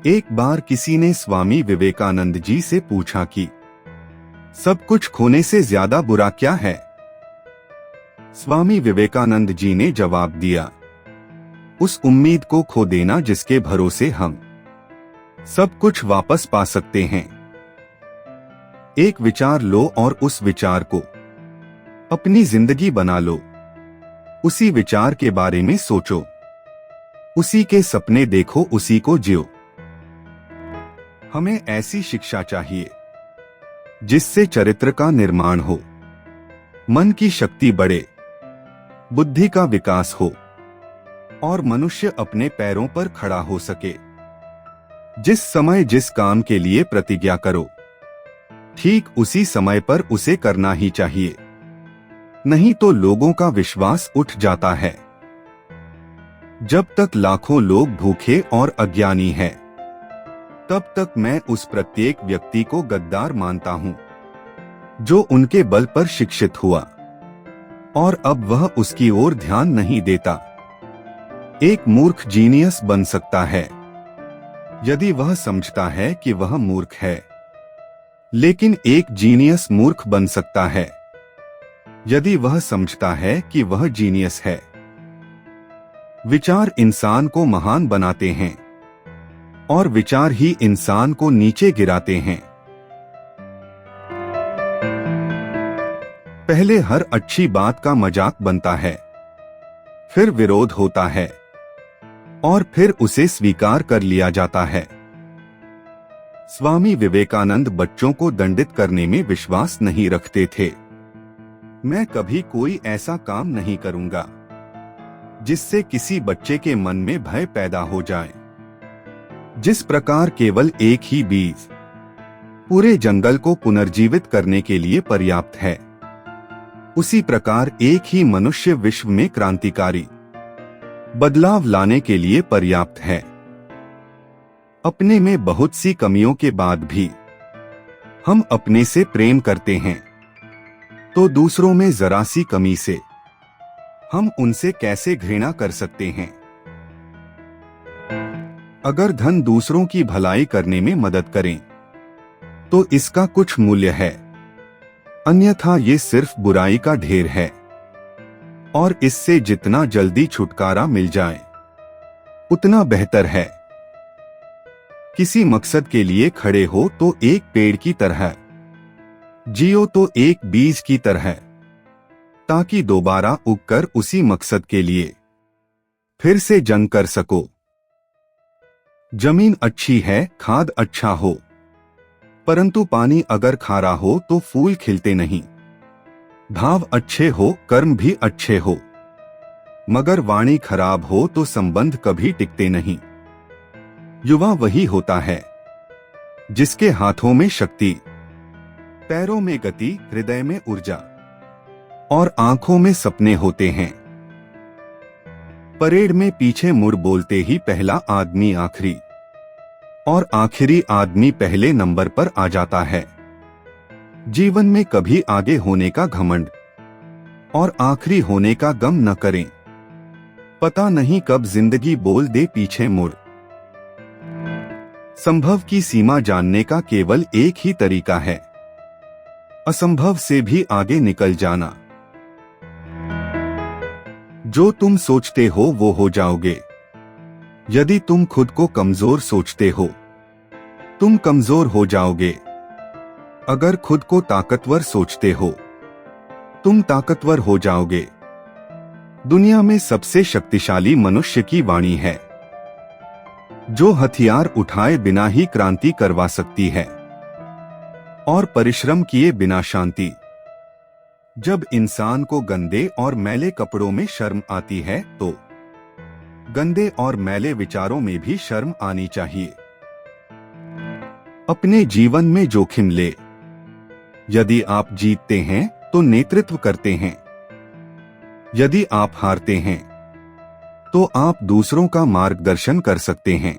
एक बार किसी ने स्वामी विवेकानंद जी से पूछा कि सब कुछ खोने से ज्यादा बुरा क्या है। स्वामी विवेकानंद जी ने जवाब दिया, उस उम्मीद को खो देना जिसके भरोसे हम सब कुछ वापस पा सकते हैं। एक विचार लो और उस विचार को अपनी जिंदगी बना लो। उसी विचार के बारे में सोचो, उसी के सपने देखो, उसी को जियो। हमें ऐसी शिक्षा चाहिए जिससे चरित्र का निर्माण हो, मन की शक्ति बढ़े, बुद्धि का विकास हो और मनुष्य अपने पैरों पर खड़ा हो सके। जिस समय जिस काम के लिए प्रतिज्ञा करो, ठीक उसी समय पर उसे करना ही चाहिए, नहीं तो लोगों का विश्वास उठ जाता है। जब तक लाखों लोग भूखे और अज्ञानी हैं, तब तक मैं उस प्रत्येक व्यक्ति को गद्दार मानता हूं जो उनके बल पर शिक्षित हुआ और अब वह उसकी ओर ध्यान नहीं देता। एक मूर्ख जीनियस बन सकता है यदि वह समझता है कि वह मूर्ख है, लेकिन एक जीनियस मूर्ख बन सकता है यदि वह समझता है कि वह जीनियस है। विचार इंसान को महान बनाते हैं और विचार ही इंसान को नीचे गिराते हैं। पहले हर अच्छी बात का मजाक बनता है, फिर विरोध होता है और फिर उसे स्वीकार कर लिया जाता है। स्वामी विवेकानंद बच्चों को दंडित करने में विश्वास नहीं रखते थे। मैं कभी कोई ऐसा काम नहीं करूंगा जिससे किसी बच्चे के मन में भय पैदा हो जाए। जिस प्रकार केवल एक ही बीज पूरे जंगल को पुनर्जीवित करने के लिए पर्याप्त है, उसी प्रकार एक ही मनुष्य विश्व में क्रांतिकारी बदलाव लाने के लिए पर्याप्त है। अपने में बहुत सी कमियों के बाद भी हम अपने से प्रेम करते हैं, तो दूसरों में जरा सी कमी से हम उनसे कैसे घृणा कर सकते हैं। अगर धन दूसरों की भलाई करने में मदद करें तो इसका कुछ मूल्य है, अन्यथा ये सिर्फ बुराई का ढेर है और इससे जितना जल्दी छुटकारा मिल जाए उतना बेहतर है। किसी मकसद के लिए खड़े हो तो एक पेड़ की तरह जियो, तो एक बीज की तरह, ताकि दोबारा उगकर उसी मकसद के लिए फिर से जंग कर सको। जमीन अच्छी है, खाद अच्छा हो, परंतु पानी अगर खारा हो तो फूल खिलते नहीं। भाव अच्छे हो, कर्म भी अच्छे हो, मगर वाणी खराब हो तो संबंध कभी टिकते नहीं। युवा वही होता है जिसके हाथों में शक्ति, पैरों में गति, हृदय में ऊर्जा और आंखों में सपने होते हैं। परेड में पीछे मुड़ बोलते ही पहला आदमी आखिरी और आखिरी आदमी पहले नंबर पर आ जाता है। जीवन में कभी आगे होने का घमंड और आखिरी होने का गम न करें। पता नहीं कब जिंदगी बोल दे पीछे मुड़। संभव की सीमा जानने का केवल एक ही तरीका है, असंभव से भी आगे निकल जाना। जो तुम सोचते हो वो हो जाओगे। यदि तुम खुद को कमजोर सोचते हो, तुम कमजोर हो जाओगे। अगर खुद को ताकतवर सोचते हो, तुम ताकतवर हो जाओगे। दुनिया में सबसे शक्तिशाली मनुष्य की वाणी है, जो हथियार उठाए बिना ही क्रांति करवा सकती है और परिश्रम किए बिना शांति। जब इंसान को गंदे और मैले कपड़ों में शर्म आती है, तो गंदे और मैले विचारों में भी शर्म आनी चाहिए। अपने जीवन में जोखिम ले। यदि आप जीतते हैं तो नेतृत्व करते हैं, यदि आप हारते हैं तो आप दूसरों का मार्गदर्शन कर सकते हैं।